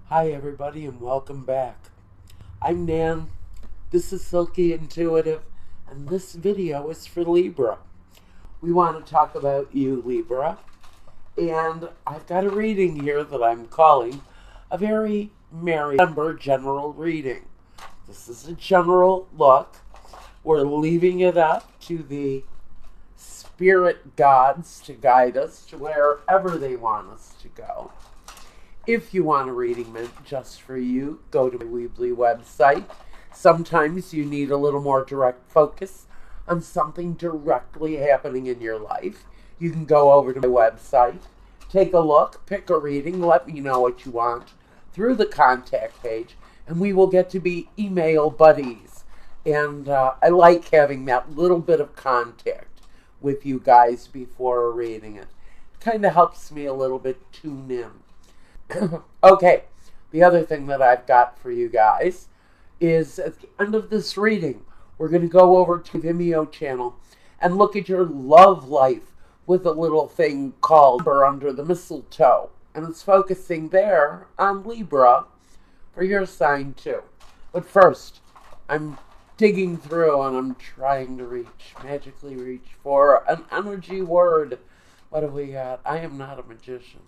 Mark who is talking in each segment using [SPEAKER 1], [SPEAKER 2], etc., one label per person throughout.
[SPEAKER 1] Hi everybody and welcome back. I'm Nan, this is Silky Intuitive, and this video is for Libra. We want to talk about you, Libra, and I've got a reading here that I'm calling a very Merry December general reading. This is a general look. We're leaving it up to the spirit gods to guide us to wherever they want us to go. If you want a reading meant just for you, go to my Weebly website. Sometimes you need a little more direct focus on something directly happening in your life. You can go over to my website, take a look, pick a reading, let me know what you want through the contact page, and we will get to be email buddies. And I like having that little bit of contact with you guys before reading it. It kind of helps me a little bit tune in. Okay, the other thing that I've got for you guys is at the end of this reading, we're going to go over to Vimeo channel and look at your love life with a little thing called Under the Mistletoe. And it's focusing there on Libra for your sign too. But first, I'm digging through and I'm trying to magically reach for an energy word. What have we got? I am not a magician.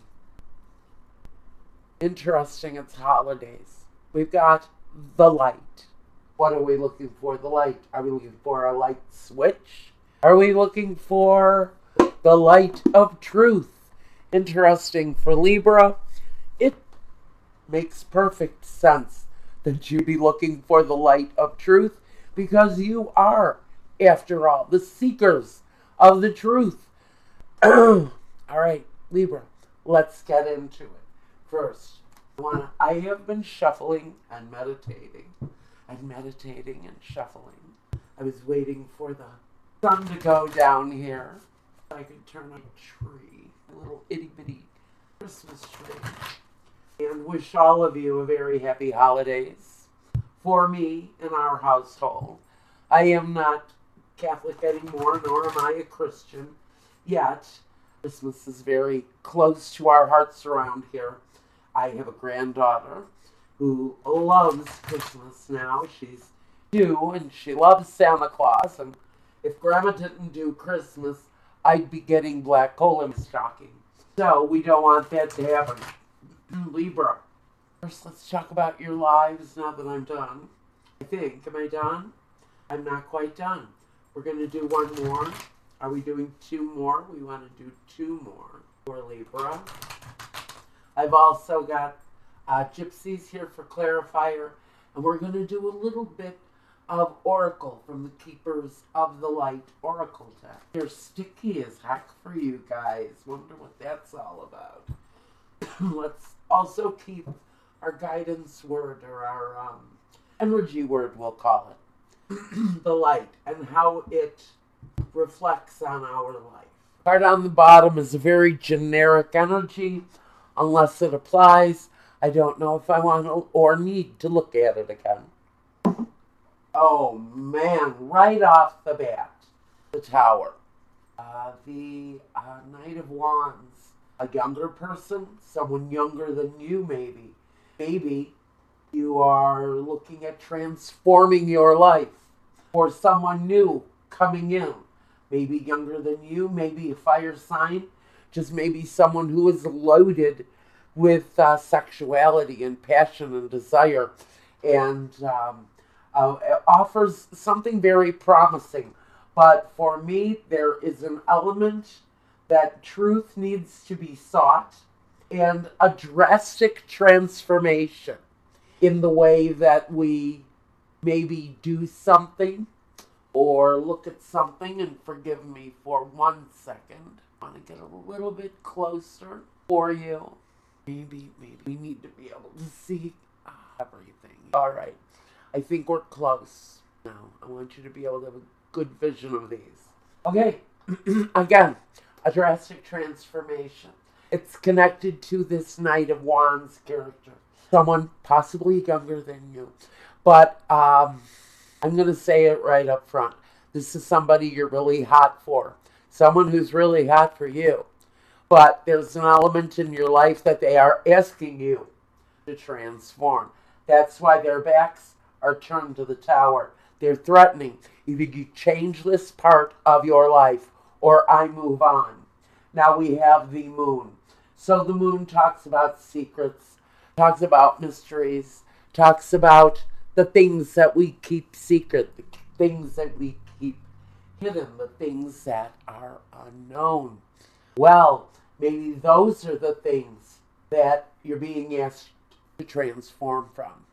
[SPEAKER 1] Interesting, it's holidays. We've got the light. What are we looking for? The light. Are we looking for a light switch? Are we looking for the light of truth? Interesting for Libra. It makes perfect sense that you'd be looking for the light of truth because you are, after all, the seekers of the truth. All right, Libra, let's get into it. First, I have been shuffling and meditating and shuffling. I was waiting for the sun to go down here so I could turn on a tree, a little itty bitty Christmas tree, and wish all of you a very happy holidays. For me, in our household, I am not Catholic anymore, nor am I a Christian yet. Christmas is very close to our hearts around here. I have a granddaughter who loves Christmas now. She's 2 and she loves Santa Claus. And if Grandma didn't do Christmas, I'd be getting black coal in my stocking. So we don't want that to happen. Libra. First, let's talk about your lives now that I'm done. I think. Am I done? I'm not quite done. We're going to do one more. Are we doing 2 more? We want to do 2 more for Libra. I've also got gypsies here for clarifier, and we're going to do a little bit of oracle from the Keepers of the Light oracle deck. They're sticky as heck for you guys. Wonder what that's all about. Let's also keep our guidance word, or our energy word, we'll call it, the light, and how it reflects on our life. Card on the bottom is a very generic energy. Unless it applies, I don't know if I want to or need to look at it again. Oh man, right off the bat, the Tower. The Knight of Wands. A younger person, someone younger than you maybe. Maybe you are looking at transforming your life. Or someone new coming in. Maybe younger than you, maybe a fire sign. Just maybe someone who is loaded with sexuality and passion and desire, and offers something very promising. But for me, there is an element that truth needs to be sought, and a drastic transformation in the way that we maybe do something or look at something. And forgive me for 1 second. I want to get a little bit closer for you. Maybe we need to be able to see everything. All right. I think we're close. Now, I want you to be able to have a good vision of these. Okay. Again, a drastic transformation. It's connected to this Knight of Wands character. Someone possibly younger than you. But I'm going to say it right up front. This is somebody you're really hot for. Someone who's really hot for you. But there's an element in your life that they are asking you to transform. That's why their backs are turned to the tower. They're threatening. Either you change this part of your life or I move on. Now we have the moon. So the moon talks about secrets, talks about mysteries, talks about the things that we keep secret, the things that we keep hidden, the things that are unknown. Well, maybe those are the things that you're being asked to transform from.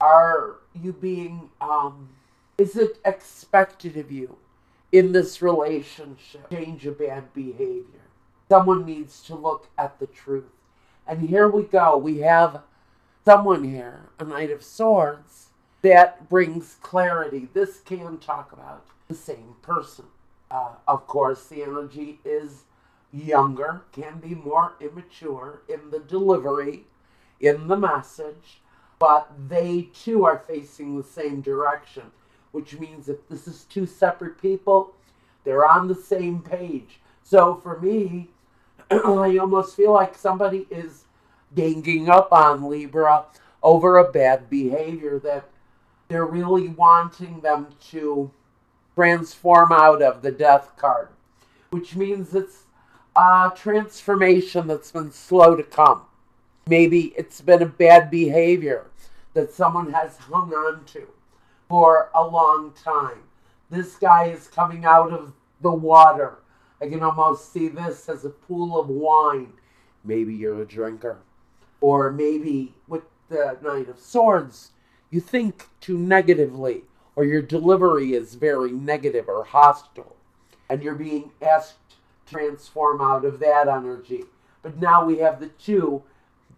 [SPEAKER 1] Are you being, is it expected of you in this relationship to change a bad behavior? Someone needs to look at the truth. And here we go. We have someone here, a Knight of Swords, that brings clarity. This can talk about the same person. Of course, the energy is younger, can be more immature in the delivery, in the message, but they too are facing the same direction, which means if this is two separate people, they're on the same page. So for me, I almost feel like somebody is ganging up on Libra over a bad behavior that they're really wanting them to transform out of, the Death card, which means it's a transformation that's been slow to come. Maybe it's been a bad behavior that someone has hung on to for a long time. This guy is coming out of the water. I can almost see this as a pool of wine. Maybe you're a drinker. Or maybe with the Knight of Swords, you think too negatively, or your delivery is very negative or hostile, and you're being asked to transform out of that energy. But now we have the two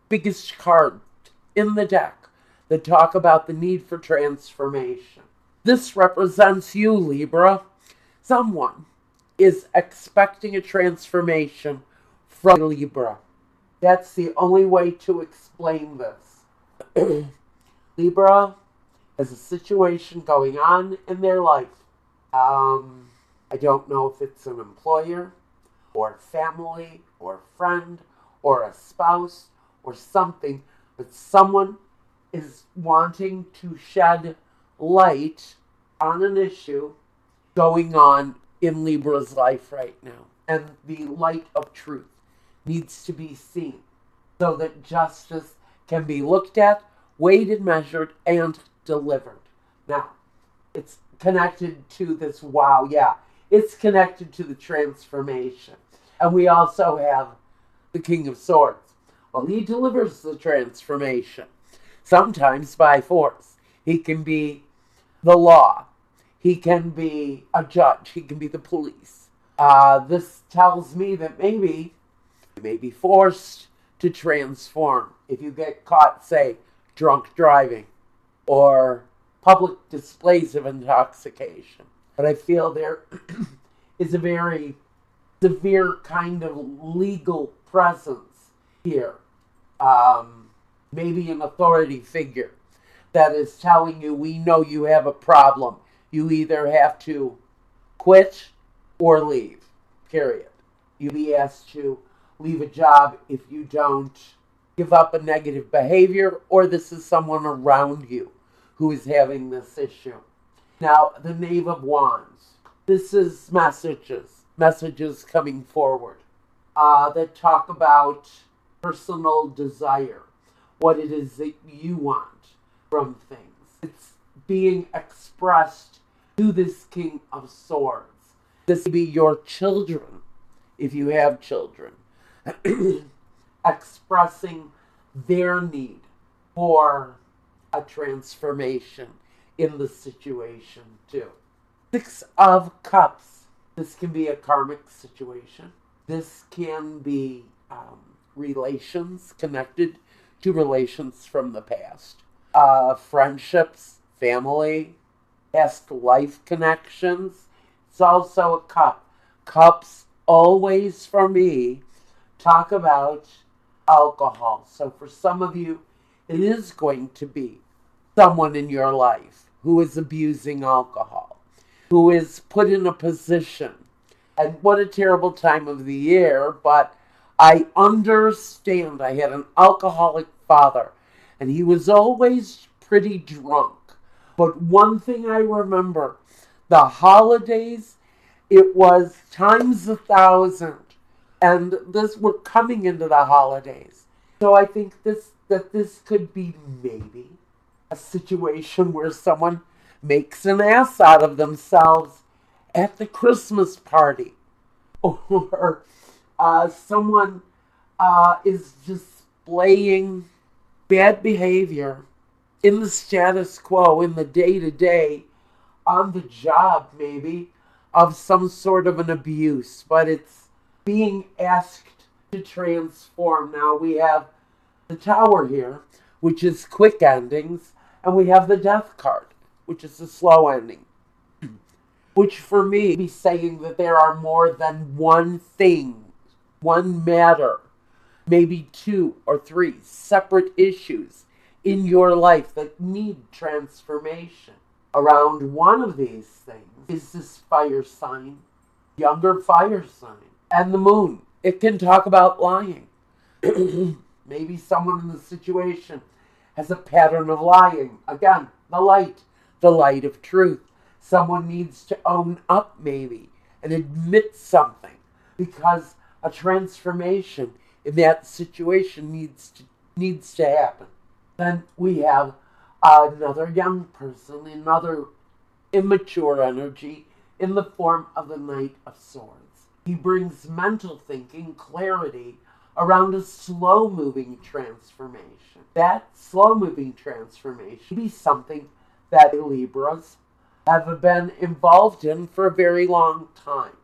[SPEAKER 1] biggest cards in the deck that talk about the need for transformation. This represents you, Libra. Someone is expecting a transformation from Libra. That's the only way to explain this. Libra has a situation going on in their life. I don't know if it's an employer or family or friend or a spouse or something, but someone is wanting to shed light on an issue going on in Libra's life right now. And the light of truth needs to be seen so that justice can be looked at, weighed and measured, and delivered. Now, it's connected to this, it's connected to the transformation. And we also have the King of Swords. Well, he delivers the transformation, sometimes by force. He can be the law. He can be a judge. He can be the police. This tells me that maybe you may be forced to transform if you get caught, say, drunk driving or public displays of intoxication. But I feel there is a very severe kind of legal presence here. Maybe an authority figure that is telling you, we know you have a problem. You either have to quit or leave, period. You'll be asked to leave a job if you don't give up a negative behavior, or this is someone around you who is having this issue. Now, the Knave of Wands. This is messages coming forward that talk about personal desire, what it is that you want from things. It's being expressed to this King of Swords. This may be your children, if you have children, expressing their need for a transformation in the situation too. Six of Cups. This can be a karmic situation. This can be relations connected to relations from the past. Friendships, family, past life connections. It's also a cup. Cups always, for me, talk about alcohol. So for some of you, it is going to be someone in your life who is abusing alcohol, who is put in a position. And what a terrible time of the year, but I understand. I had an alcoholic father, and he was always pretty drunk. But one thing I remember, the holidays, it was times 1,000. And we're coming into the holidays. So I think that this could be maybe a situation where someone makes an ass out of themselves at the Christmas party. Or someone is displaying bad behavior in the status quo, in the day-to-day, on the job maybe, of some sort of an abuse. But it's being asked to transform. Now we have the Tower here, which is quick endings, and we have the Death card, which is a slow ending. Which for me be saying that there are more than one thing, one matter, maybe 2 or 3 separate issues in your life that need transformation. Around one of these things is this fire sign, younger fire sign, and the moon. It can talk about lying. Maybe someone in the situation has a pattern of lying. Again, the light of truth. Someone needs to own up maybe and admit something, because a transformation in that situation needs to happen. Then we have another young person, another immature energy in the form of the Knight of Swords. He brings mental thinking, clarity around a slow-moving transformation. That slow-moving transformation be something that Libras have been involved in for a very long time.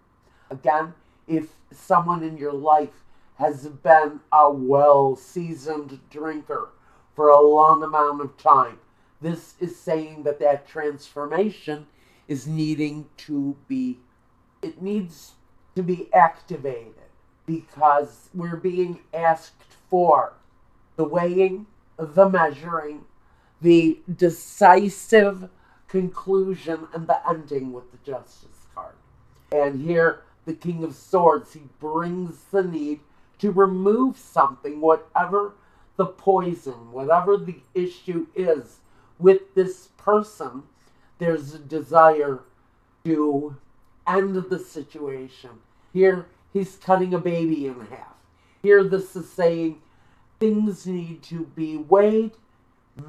[SPEAKER 1] Again, if someone in your life has been a well-seasoned drinker for a long amount of time, this is saying that that transformation is needs to be activated, because we're being asked for the weighing, the measuring, the decisive conclusion, and the ending with the Justice card. And here, the King of Swords, he brings the need to remove something, whatever the poison, whatever the issue is with this person. There's a desire to end the situation. Here, he's cutting a baby in half. Here, this is saying things need to be weighed,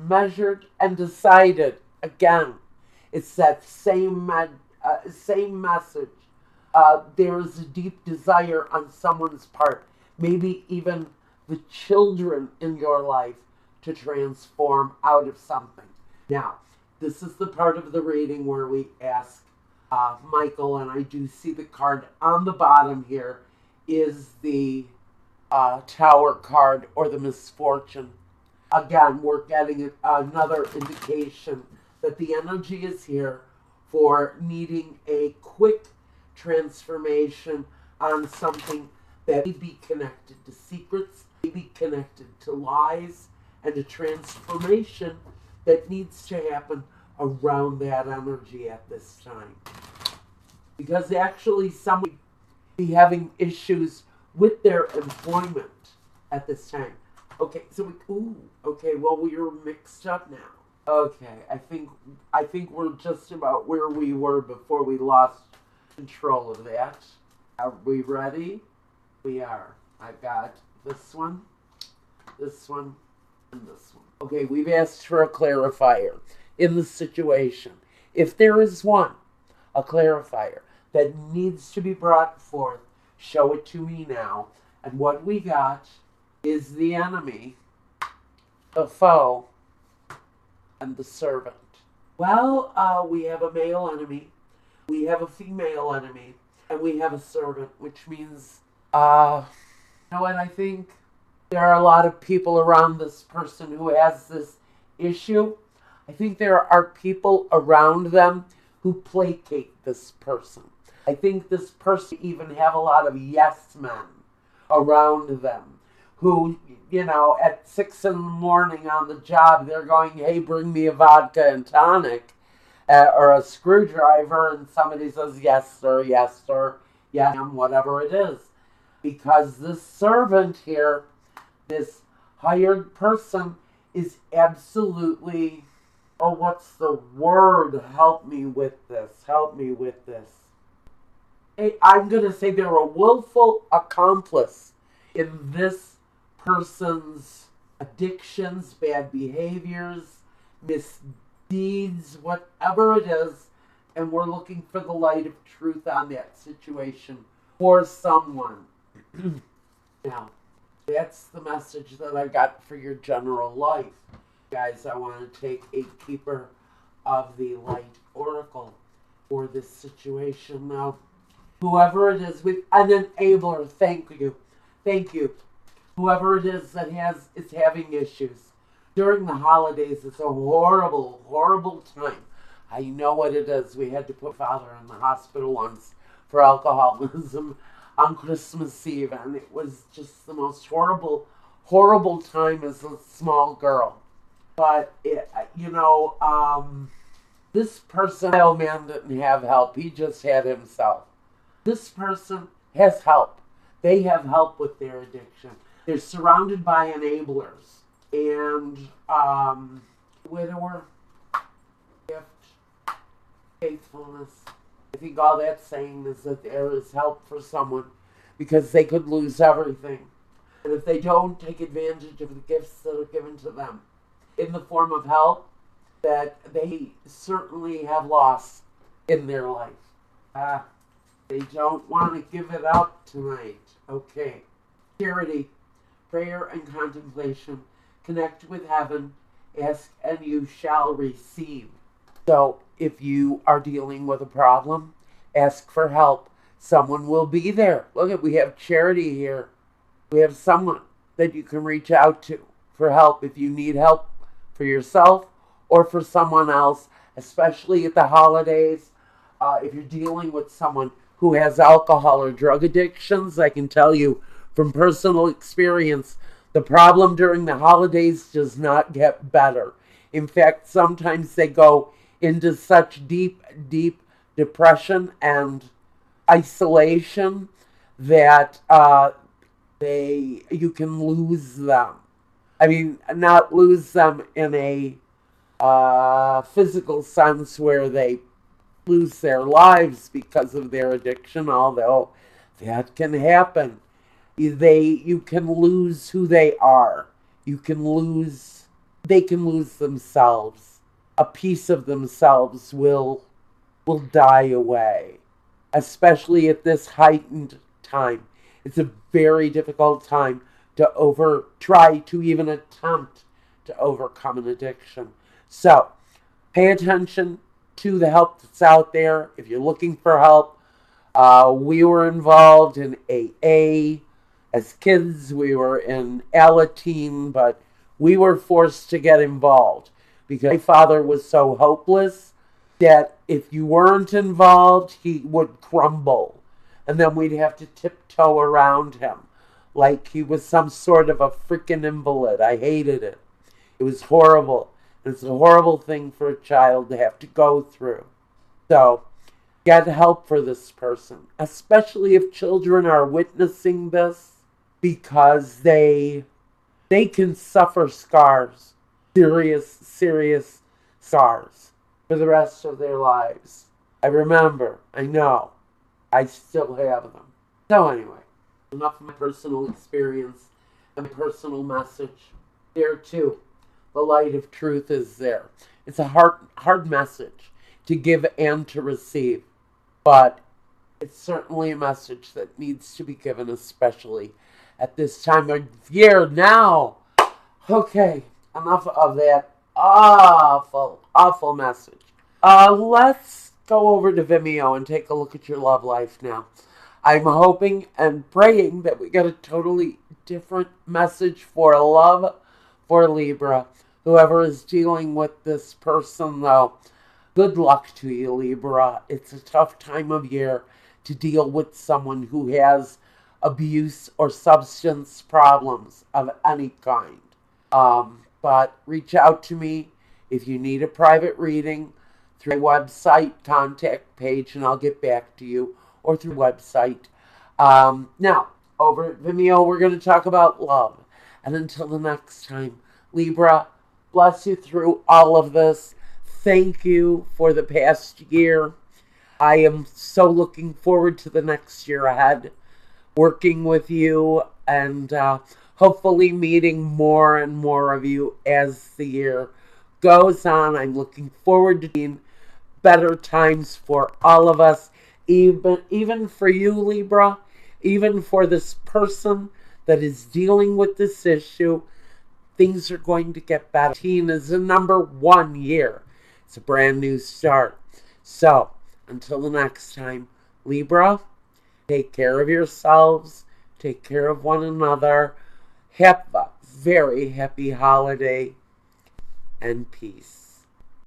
[SPEAKER 1] measured, and decided. Again, it's that same message. There is a deep desire on someone's part, maybe even the children in your life, to transform out of something. Now, this is the part of the reading where we ask Michael, and I do see the card on the bottom here is the Tower card, or the Misfortune. Again, we're getting another indication that the energy is here for needing a quick transformation on something that may be connected to secrets, may be connected to lies, and a transformation that needs to happen around that energy at this time. Because actually someone be having issues with their employment at this time. Okay, so we're mixed up now. Okay, I think we're just about where we were before we lost control of that. Are we ready? We are. I've got this one, and this one. Okay, we've asked for a clarifier in the situation. If there is one, a clarifier that needs to be brought forth, show it to me now. And what we got is the enemy, the foe, and the servant. Well, we have a male enemy, we have a female enemy, and we have a servant, which means, you know what, I think there are a lot of people around this person who has this issue. I think there are people around them who placate this person. I think this person even have a lot of yes men around them who, at 6 in the morning on the job, they're going, hey, bring me a vodka and tonic, or a screwdriver, and somebody says, yes, sir, yes, whatever it is. Because this servant here, this hired person, is absolutely, oh, what's the word? Help me with this. Help me with this. I'm going to say they're a willful accomplice in this person's addictions, bad behaviors, misdeeds, whatever it is, and we're looking for the light of truth on that situation for someone. Now, that's the message that I got for your general life. Guys, I want to take a keeper of the light oracle for this situation now. Whoever it is with an enabler, thank you. Thank you. Whoever it is that is having issues. During the holidays, it's a horrible, horrible time. I know what it is. We had to put Father in the hospital once for alcoholism on Christmas Eve, and it was just the most horrible, horrible time as a small girl. But, this person, my old man didn't have help. He just had himself. This person has help. They have help with their addiction. They're surrounded by enablers. And, widower, gift, faithfulness. I think all that's saying is that there is help for someone because they could lose everything. And if they don't take advantage of the gifts that are given to them in the form of help, that they certainly have lost in their life. They don't want to give it up tonight. Okay. Charity, prayer, and contemplation. Connect with heaven. Ask and you shall receive. So if you are dealing with a problem, ask for help. Someone will be there. Look, we have charity here. We have someone that you can reach out to for help if you need help for yourself or for someone else, especially at the holidays. If you're dealing with someone who has alcohol or drug addictions, I can tell you from personal experience, the problem during the holidays does not get better. In fact, sometimes they go into such deep, deep depression and isolation that you can lose them. I mean, not lose them in a physical sense where they lose their lives because of their addiction, although that can happen. You can lose who they are. They can lose themselves. A piece of themselves will die away, especially at this heightened time. It's a very difficult time to try to even attempt to overcome an addiction. So, pay attention to the help that's out there. If you're looking for help, we were involved in AA. As kids, we were in Alateen, but we were forced to get involved because my father was so hopeless that if you weren't involved, he would crumble. And then we'd have to tiptoe around him like he was some sort of a freaking invalid. I hated it. It was horrible. It's a horrible thing for a child to have to go through. So, get help for this person, especially if children are witnessing this, because they can suffer scars, serious scars for the rest of their lives. I know, I still have them. So anyway, enough of my personal experience and my personal message. There too, the light of truth is there. It's a hard message to give and to receive, but it's certainly a message that needs to be given, especially at this time of year now. Okay, enough of that awful message. Let's go over to Vimeo and take a look at your love life now. I'm hoping and praying that we get a totally different message for love for Libra. Whoever is dealing with this person, though, good luck to you, Libra. It's a tough time of year to deal with someone who has abuse or substance problems of any kind. But reach out to me if you need a private reading through my website contact page, and I'll get back to you, or through website. Now, over at Vimeo, we're going to talk about love. And until the next time, Libra, bless you through all of this. Thank you for the past year. I am so looking forward to the next year ahead, working with you and hopefully meeting more and more of you as the year goes on. I'm looking forward to seeing better times for all of us, even for you, Libra, even for this person that is dealing with this issue. Things are going to get better. 2018 is the #1 year. It's a brand new start. So, until the next time, Libra, take care of yourselves, take care of one another. Have a very happy holiday and peace.